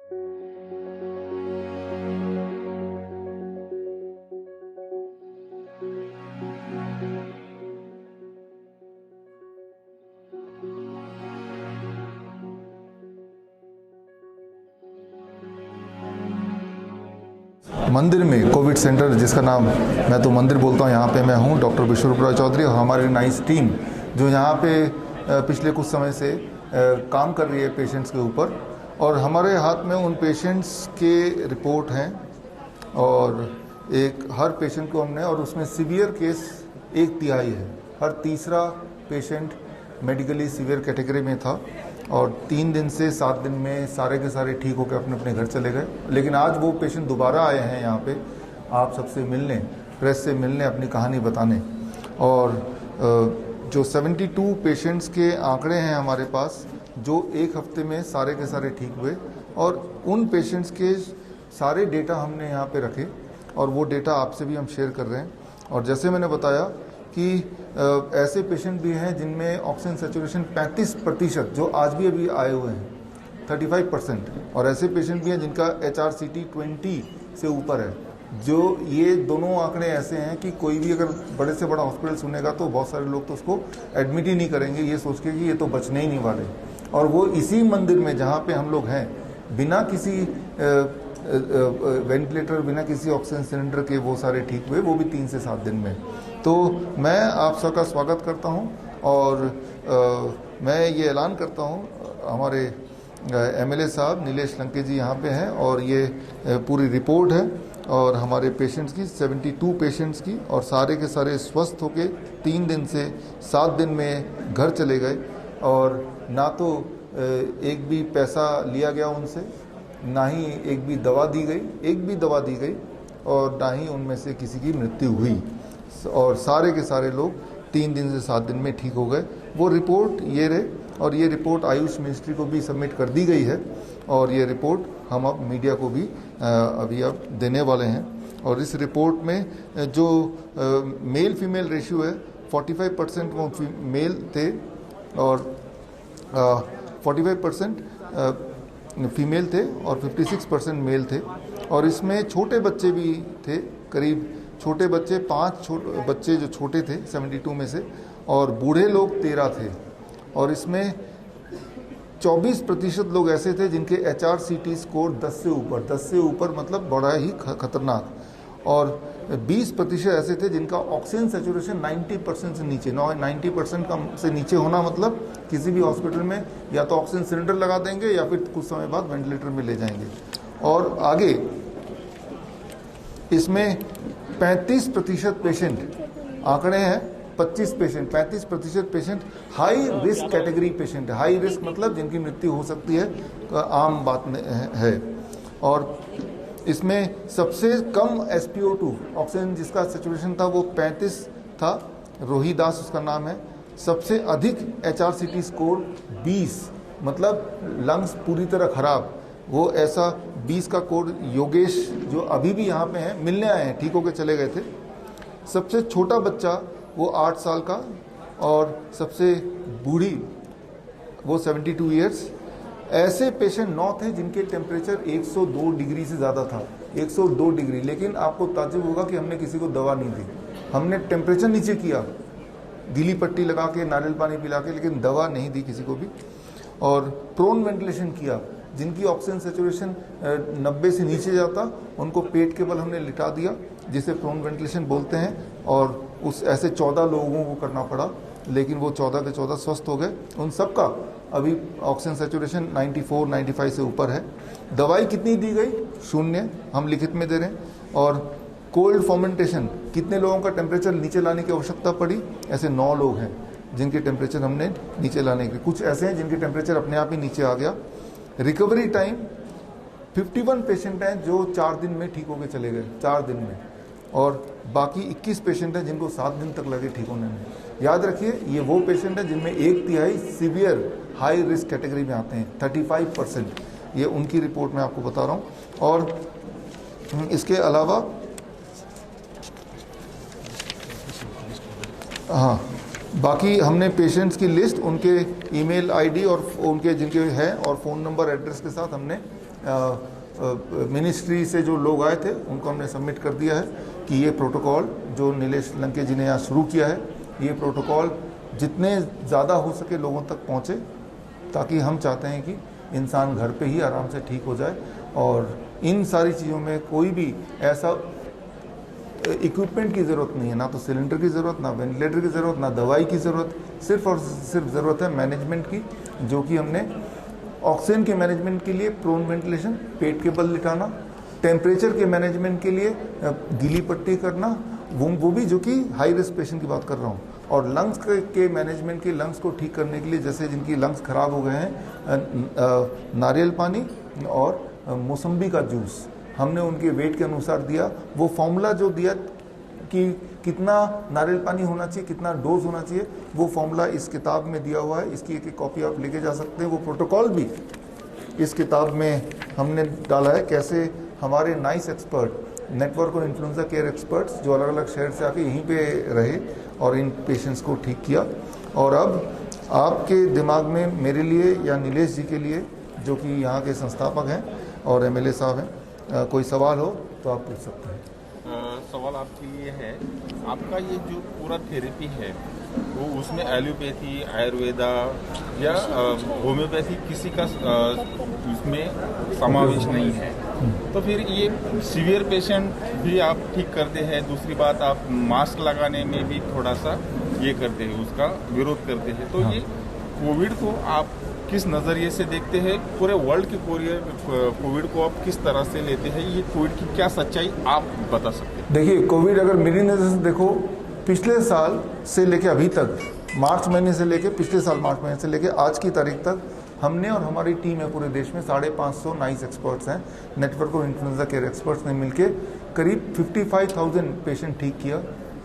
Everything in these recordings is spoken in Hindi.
मंदिर में कोविड सेंटर, जिसका नाम मैं तो मंदिर बोलता हूँ, यहाँ पे मैं हूँ डॉक्टर विश्वरूप चौधरी और हमारी नाइस टीम जो यहाँ पे पिछले कुछ समय से काम कर रही है पेशेंट्स के ऊपर। और हमारे हाथ में उन पेशेंट्स के रिपोर्ट हैं और एक हर पेशेंट को हमने, और उसमें सीवियर केस 1/3 है। हर तीसरा पेशेंट मेडिकली सीवियर कैटेगरी में था और 3 दिन से 7 दिन में सारे के सारे ठीक होकर अपने अपने घर चले गए। लेकिन आज वो पेशेंट दोबारा आए हैं यहाँ पे आप सबसे मिलने, प्रेस से मिलने, अपनी कहानी बताने। और जो 72 पेशेंट्स के आंकड़े हैं हमारे पास, जो 1 हफ्ते में सारे के सारे ठीक हुए, और उन पेशेंट्स के सारे डेटा हमने यहाँ पे रखे और वो डेटा आपसे भी हम शेयर कर रहे हैं। और जैसे मैंने बताया कि ऐसे पेशेंट भी हैं जिनमें ऑक्सीजन सैचुरेशन 35% जो आज भी अभी आए हुए हैं, 35%, और ऐसे पेशेंट भी हैं जिनका HRCT 20 से ऊपर है। जो ये दोनों आंकड़े ऐसे हैं कि कोई भी अगर बड़े से बड़ा हॉस्पिटल सुनेगा तो बहुत सारे लोग तो उसको एडमिट ही नहीं करेंगे, ये सोच के कि ये तो बचने ही नहीं वाले। और वो इसी मंदिर में जहाँ पे हम लोग हैं, बिना किसी वेंटिलेटर, बिना किसी ऑक्सीजन सिलेंडर के वो सारे ठीक हुए, वो भी 3 से 7 दिन में। तो मैं आप सबका स्वागत करता हूं और मैं ये ऐलान करता हूं, हमारे MLA साहब नीलेश लंके जी यहाँ पे हैं और ये पूरी रिपोर्ट है और हमारे पेशेंट्स की 72 पेशेंट्स की, और सारे के सारे स्वस्थ होके 3 दिन से 7 दिन में घर चले गए। और ना तो एक भी पैसा लिया गया उनसे, ना ही एक भी दवा दी गई, और ना ही उनमें से किसी की मृत्यु हुई, और सारे के सारे लोग 3 दिन से 7 दिन में ठीक हो गए। वो रिपोर्ट ये रहे, और ये रिपोर्ट आयुष मिनिस्ट्री को भी सबमिट कर दी गई है, और ये रिपोर्ट हम अब मीडिया को भी अभी अब देने वाले हैं। और इस रिपोर्ट में जो मेल फीमेल रेशियो है, 45% वो मेल थे और 45% फीमेल थे और 56% मेल थे। और इसमें छोटे बच्चे भी थे, करीब छोटे बच्चे 5 बच्चे जो छोटे थे 72 में से, और बूढ़े लोग 13 थे। और इसमें 24% लोग ऐसे थे जिनके HRCT स्कोर 10 से ऊपर मतलब बड़ा ही खतरनाक, और 20% ऐसे थे जिनका ऑक्सीजन सैचुरेशन 90% से नीचे, 90% का से नीचे होना मतलब किसी भी हॉस्पिटल में या तो ऑक्सीजन सिलेंडर लगा देंगे या फिर कुछ समय बाद वेंटिलेटर में ले जाएंगे। और आगे इसमें 35% पेशेंट, आंकड़े हैं 35% patient high risk category patient है। हाई रिस्क मतलब जिनकी मृत्यु हो सकती है, आम बात में है। और इसमें सबसे कम SpO2 ऑक्सीजन जिसका सैचुरेशन था वो 35 था, रोहिदास उसका नाम है। सबसे अधिक HRCT स्कोर 20, मतलब लंग्स पूरी तरह खराब, वो ऐसा 20 का कोड योगेश जो अभी भी यहाँ पे हैं, मिलने आए हैं, ठीक होकर चले गए थे। सबसे छोटा बच्चा वो 8 साल का, और सबसे बूढ़ी वो 72 ईयर्स। ऐसे पेशेंट 9 थे जिनके टेम्परेचर 102 डिग्री से ज़्यादा था, 102 डिग्री। लेकिन आपको ताज्जुब होगा कि हमने किसी को दवा नहीं दी, हमने टेम्परेचर नीचे किया, गीली पट्टी लगा के, नारियल पानी पिला के, लेकिन दवा नहीं दी किसी को भी। और प्रोन वेंटिलेशन किया, जिनकी ऑक्सीजन सैचुरेशन 90 से नीचे जाता उनको पेट के बल हमने लिटा दिया, जिसे प्रोन वेंटिलेशन बोलते हैं। और उस ऐसे 14 लोगों को करना पड़ा, लेकिन वो 14 के 14 स्वस्थ हो गए। उन सबका अभी ऑक्सीजन सैचुरेशन 94-95 से ऊपर है। दवाई कितनी दी गई? 0, हम लिखित में दे रहे हैं। और कोल्ड फर्मेंटेशन, कितने लोगों का टेम्परेचर नीचे लाने की आवश्यकता पड़ी? ऐसे 9 लोग हैं जिनके टेम्परेचर हमने नीचे लाने के, कुछ ऐसे हैं जिनके टेम्परेचर अपने आप ही नीचे आ गया। रिकवरी टाइम 51 पेशेंट हैं जो 4 दिन में ठीक होकर चले गए, 4 दिन में, और बाकी 21 पेशेंट हैं जिनको 7 दिन तक लगे ठीक होने में। याद रखिए, ये वो पेशेंट हैं जिनमें 1/3 सीवियर हाई रिस्क कैटेगरी में आते हैं, 35%। ये उनकी रिपोर्ट मैं आपको बता रहा हूँ। और इसके अलावा हाँ, बाकी हमने पेशेंट्स की लिस्ट उनके ईमेल आईडी और उनके जिनके हैं और फ़ोन नंबर एड्रेस के साथ हमने मिनिस्ट्री से जो लोग आए थे उनको हमने सबमिट कर दिया है कि ये प्रोटोकॉल जो नीलेश लंके जी ने यहाँ शुरू किया है, ये प्रोटोकॉल जितने ज़्यादा हो सके लोगों तक पहुँचे, ताकि हम चाहते हैं कि इंसान घर पे ही आराम से ठीक हो जाए। और इन सारी चीज़ों में कोई भी ऐसा इक्विपमेंट की ज़रूरत नहीं है, ना तो सिलेंडर की ज़रूरत, ना वेंटिलेटर की ज़रूरत, ना दवाई की ज़रूरत, सिर्फ और सिर्फ ज़रूरत है मैनेजमेंट की, जो कि हमने ऑक्सीजन के मैनेजमेंट के लिए प्रोन वेंटिलेशन, पेट के बल लिटाना, टेम्परेचर के मैनेजमेंट के लिए गीली पट्टी करना, वो भी जो कि हाई रिस्क पेशेंट की बात कर रहा हूँ, और लंग्स के मैनेजमेंट के, लंग्स को ठीक करने के लिए, जैसे जिनकी लंग्स खराब हो गए हैं, नारियल पानी और मौसम्बी का जूस हमने उनके वेट के अनुसार दिया। वो फॉर्मूला जो दिया कि कितना नारियल पानी होना चाहिए, कितना डोज होना चाहिए, वो फॉर्मूला इस किताब में दिया हुआ है। इसकी एक कॉपी आप लेके जा सकते हैं। वो प्रोटोकॉल भी इस किताब में हमने डाला है, कैसे हमारे नाइस एक्सपर्ट, नेटवर्क और इन्फ्लुएंजा केयर एक्सपर्ट्स जो अलग अलग शहर से आके यहीं पे रहे और इन पेशेंट्स को ठीक किया। और अब आपके दिमाग में मेरे लिए या नीलेश जी के लिए, जो कि यहाँ के संस्थापक हैं और एमएलए साहब हैं, कोई सवाल हो तो आप पूछ सकते हैं। सवाल आपके लिए है, आपका ये जो पूरा थेरेपी है वो उसमें एलोपैथी, आयुर्वेदा या होम्योपैथी किसी का उसमें समावेश नहीं है, तो फिर ये सीवियर पेशेंट भी आप ठीक करते हैं। दूसरी बात, आप मास्क लगाने में भी थोड़ा सा ये करते हैं, उसका विरोध करते हैं। तो ये कोविड को आप किस नज़रिए से देखते हैं? पूरे वर्ल्ड के कोविड को आप किस तरह से लेते हैं? ये कोविड की क्या सच्चाई आप बता सकते हैं? देखिए, कोविड अगर मेरी नज़र से देखो, पिछले साल से लेके अभी तक, मार्च महीने से लेके, पिछले साल मार्च महीने से लेके आज की तारीख तक, हमने और हमारी टीम है पूरे देश में 550 नाइस एक्सपर्ट्स हैं, नेटवर्क और इन्फ्लुएंजा केयर एक्सपर्ट्स ने मिलके करीब 55,000 पेशेंट ठीक किया,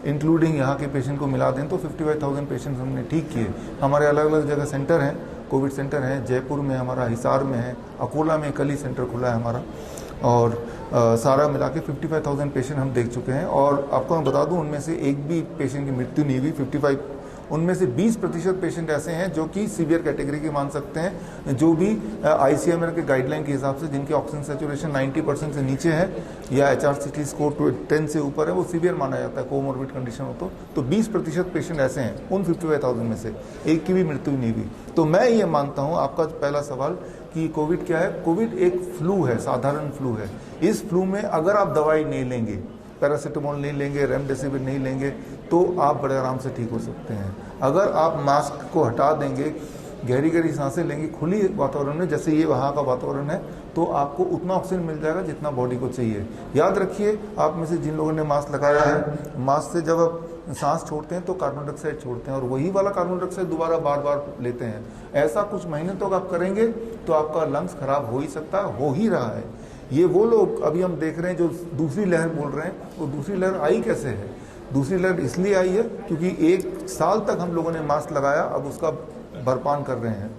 इंक्लूडिंग यहाँ के पेशेंट को मिला दें तो 55,000 पेशेंट्स हमने ठीक किए। हमारे अलग अलग जगह सेंटर हैं, कोविड सेंटर हैं, जयपुर में हमारा, हिसार में है, अकोला में कल ही सेंटर खुला है हमारा, और सारा मिला के 55,000 पेशेंट हम देख चुके हैं। और आपको मैं बता दूं, उनमें से एक भी पेशेंट की मृत्यु नहीं हुई। 55 उनमें से 20% पेशेंट ऐसे हैं जो कि सीवियर कैटेगरी के मान सकते हैं, जो भी आईसीएमआर के गाइडलाइन के हिसाब से जिनकी ऑक्सीजन सैचुरेशन 90% से नीचे है या HRCT स्कोर 10 से ऊपर है, वो सीवियर माना जाता है, कोमोर्बिड कंडीशन हो तो 20% पेशेंट ऐसे हैं उन 55,000 में से, एक की भी मृत्यु नहीं हुई। तो मैं ये मानता हूँ, आपका पहला सवाल कि कोविड क्या है, कोविड एक फ्लू है, साधारण फ्लू है। इस फ्लू में अगर आप दवाई नहीं लेंगे, पैरासीटामोल नहीं लेंगे, रेमडेसिविर नहीं लेंगे, तो आप बड़े आराम से ठीक हो सकते हैं। अगर आप मास्क को हटा देंगे, गहरी गहरी सांसें लेंगे खुली वातावरण में, जैसे ये वहाँ का वातावरण है, तो आपको उतना ऑक्सीजन मिल जाएगा जितना बॉडी को चाहिए। याद रखिए, आप में से जिन लोगों ने मास्क लगाया है, मास्क से जब आप सांस छोड़ते हैं तो कार्बन डाइऑक्साइड छोड़ते हैं, और वही वाला कार्बन डाइऑक्साइड दोबारा बार बार लेते हैं। ऐसा कुछ महीने तक आप करेंगे तो आपका लंग्स खराब हो ही सकता है, हो ही रहा है। ये वो लोग अभी हम देख रहे हैं जो दूसरी लहर बोल रहे हैं, वो दूसरी लहर आई कैसे है? दूसरी लहर इसलिए आई है क्योंकि 1 साल तक हम लोगों ने मास्क लगाया, अब उसका भरपान कर रहे हैं।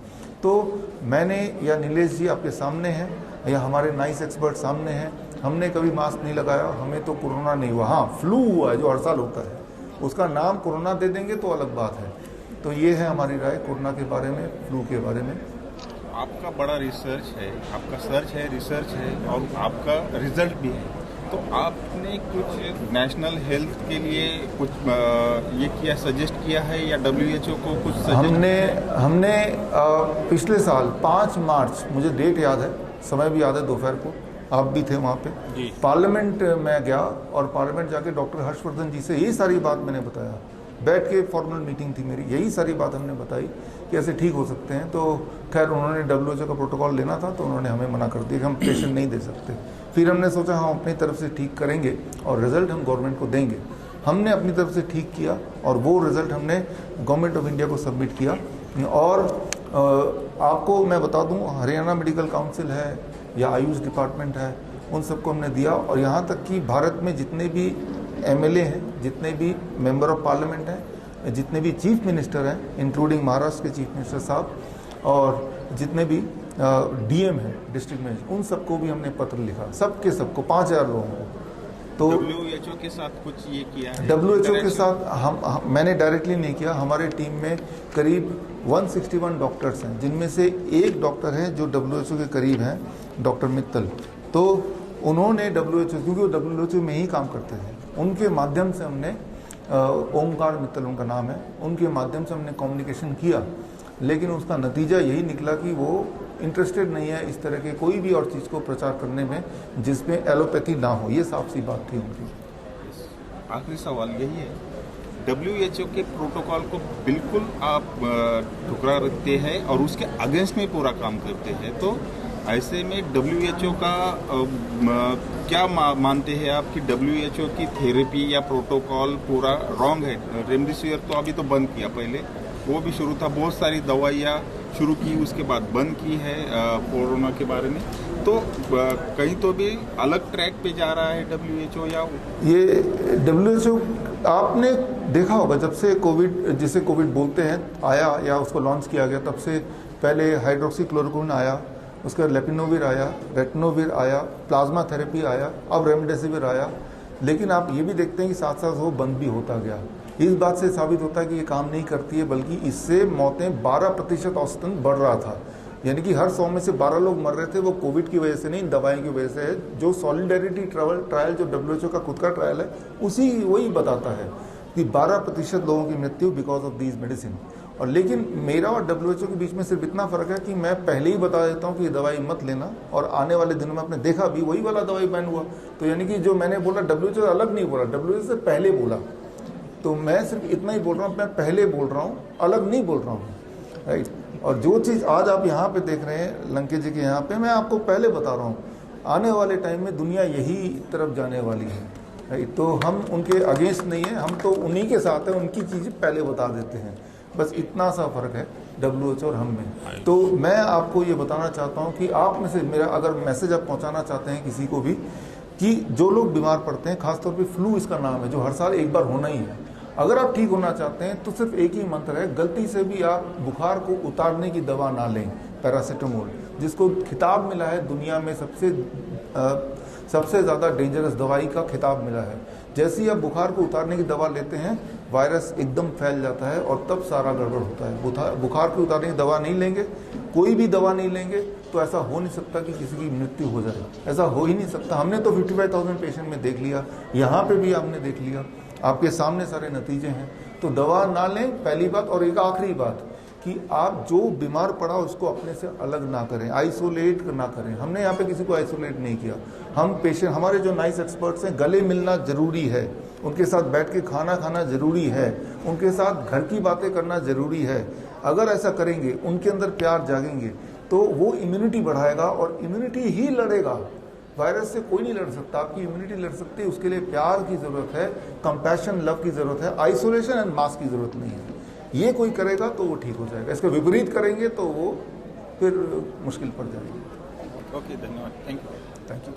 तो मैंने या नीलेश जी आपके सामने हैं, या हमारे नाइस एक्सपर्ट सामने हैं, हमने कभी मास्क नहीं लगाया, हमें तो कोरोना नहीं हुआ। हाँ, फ्लू हुआ है जो हर साल होता है, उसका नाम कोरोना दे देंगे तो अलग बात है। तो ये है हमारी राय कोरोना के बारे में, फ्लू के बारे में। आपका बड़ा रिसर्च है, आपका सर्च है, रिसर्च है, और आपका रिजल्ट भी है, तो आपने कुछ नेशनल हेल्थ के लिए कुछ ये किया, सजेस्ट किया है, या WHO को कुछ सजेस्ट? हमने पिछले साल 5 मार्च, मुझे डेट याद है, समय भी याद है, दोपहर को आप भी थे वहाँ पे, पार्लियामेंट में गया और पार्लियामेंट जाके डॉक्टर हर्षवर्धन जी से यही सारी बात मैंने बताया। बैठ के फॉर्मल मीटिंग थी मेरी, यही सारी बात हमने बताई कि ऐसे ठीक हो सकते हैं। तो खैर उन्होंने WHO का प्रोटोकॉल लेना था, तो उन्होंने हमें मना कर दिया कि हम पेशेंट नहीं दे सकते। फिर हमने सोचा हम अपनी तरफ से ठीक करेंगे और रिजल्ट हम गवर्नमेंट को देंगे। हमने अपनी तरफ से ठीक किया और वो रिजल्ट हमने गवर्नमेंट ऑफ इंडिया को सबमिट किया। और आपको मैं बता दूं, हरियाणा मेडिकल काउंसिल है या आयुष डिपार्टमेंट है, उन सबको हमने दिया। और यहाँ तक कि भारत में जितने भी MLA हैं, जितने भी मेंबर ऑफ पार्लियामेंट हैं, जितने भी चीफ मिनिस्टर हैं, इंक्लूडिंग महाराष्ट्र के चीफ मिनिस्टर साहब, और जितने भी DM हैं डिस्ट्रिक्ट में, उन सबको भी हमने पत्र लिखा, सबको 5,000 लोगों को। तो WHO के साथ कुछ ये किया है? WHO के साथ मैंने डायरेक्टली नहीं किया। हमारे टीम में करीब 161 डॉक्टर्स हैं, जिनमें से एक डॉक्टर हैं जो WHO के करीब हैं, डॉक्टर मित्तल। तो उन्होंने WHO, क्योंकि वो WHO में ही काम करते थे, उनके माध्यम से हमने ओमकार मित्तल उनका नाम है, उनके माध्यम से हमने कम्युनिकेशन किया, लेकिन उसका नतीजा यही निकला कि वो इंटरेस्टेड नहीं है इस तरह के कोई भी और चीज़ को प्रचार करने में जिसमें एलोपैथी ना हो। ये साफ सी बात थी उनकी। आखिरी सवाल यही है, WHO के प्रोटोकॉल को बिल्कुल आप ठुकरा रखते हैं और उसके अगेंस्ट में पूरा काम करते हैं, तो ऐसे में WHO का क्या मानते हैं आप कि WHO की थेरेपी या प्रोटोकॉल पूरा रॉन्ग है? रेमडेसिविर तो अभी तो बंद किया, पहले वो भी शुरू था, बहुत सारी दवाइयाँ शुरू की, उसके बाद बंद की है कोरोना के बारे में, तो कहीं तो भी अलग ट्रैक पे जा रहा है WHO? या ये WHO आपने देखा होगा, जब से कोविड, जिसे कोविड बोलते हैं, आया या उसको लॉन्च किया गया, तब से पहले हाइड्रोक्सीक्लोरोक्विन आया, उसके बाद लेपिनोविर आया, रेटनोविर आया, प्लाज्मा थेरेपी आया, अब रेमडेसिविर आया, लेकिन आप ये भी देखते हैं कि साथ साथ वो बंद भी होता गया। इस बात से साबित होता है कि ये काम नहीं करती है, बल्कि इससे मौतें 12% औसतन बढ़ रहा था। यानी कि हर 100 में से 12 लोग मर रहे थे, वो कोविड की वजह से नहीं, दवाई की वजह से है। जो सॉलिडेरिटी ट्रायल जो WHO का खुद का ट्रायल है, उसी वही बताता है कि 12% लोगों की मृत्यु बिकॉज ऑफ दीज मेडिसिन। और लेकिन मेरा और WHO के बीच में सिर्फ इतना फर्क है कि मैं पहले ही बता देता हूँ कि ये दवाई मत लेना, और आने वाले दिनों में आपने देखा भी वही वाला दवाई बैन हुआ। तो यानी कि जो मैंने बोला, WHO अलग नहीं बोला, WHO से पहले बोला। तो मैं सिर्फ इतना ही बोल रहा हूँ, मैं पहले बोल रहा हूँ, अलग नहीं बोल रहा हूँ, राइट। और जो चीज़ आज आप यहाँ पे देख रहे हैं लंके जी के यहाँ पे, मैं आपको पहले बता रहा हूँ, आने वाले टाइम में दुनिया यही तरफ जाने वाली है, राइट। तो हम उनके अगेंस्ट नहीं है, हम तो उन्हीं के साथ हैं, उनकी चीज़ें पहले बता देते हैं, बस इतना सा फर्क है WHO और हम में। तो मैं आपको ये बताना चाहता हूँ कि आप में से मेरा अगर मैसेज आप पहुँचाना चाहते हैं किसी को भी, कि जो लोग बीमार पड़ते हैं, खासतौर पे फ्लू इसका नाम है, जो हर साल एक बार होना ही है, अगर आप ठीक होना चाहते हैं तो सिर्फ एक ही मंत्र है, गलती से भी आप बुखार को उतारने की दवा ना लें, पैरासीटामोल, जिसको खिताब मिला है दुनिया में सबसे ज़्यादा डेंजरस दवाई का खिताब मिला है। जैसे ही आप बुखार को उतारने की दवा लेते हैं, वायरस एकदम फैल जाता है और तब सारा गड़बड़ होता है। बुखार को उतारने की दवा नहीं लेंगे, कोई भी दवा नहीं लेंगे, तो ऐसा हो नहीं सकता कि किसी की मृत्यु हो जाए, ऐसा हो ही नहीं सकता। हमने तो 55,000 पेशेंट में देख लिया, यहाँ पे भी हमने देख लिया, आपके सामने सारे नतीजे हैं। तो दवा ना लें, पहली बात। और एक आखिरी बात कि आप जो बीमार पड़ा उसको अपने से अलग ना करें, आइसोलेट ना करें। हमने यहाँ पे किसी को आइसोलेट नहीं किया। हम पेशेंट, हमारे जो नाइस एक्सपर्ट्स हैं, गले मिलना जरूरी है, उनके साथ बैठ के खाना खाना जरूरी है, उनके साथ घर की बातें करना जरूरी है। अगर ऐसा करेंगे, उनके अंदर प्यार जागेंगे, तो वो इम्यूनिटी बढ़ाएगा और इम्यूनिटी ही लड़ेगा। वायरस से कोई नहीं लड़ सकता, आपकी इम्यूनिटी लड़ सकती है। उसके लिए प्यार की जरूरत है, कंपैशन, लव की जरूरत है, आइसोलेशन एंड मास्क की जरूरत नहीं है। ये कोई करेगा तो वो ठीक हो जाएगा, इसके विपरीत करेंगे तो वो फिर मुश्किल पड़ जाएगी। ओके, धन्यवाद, थैंक यू।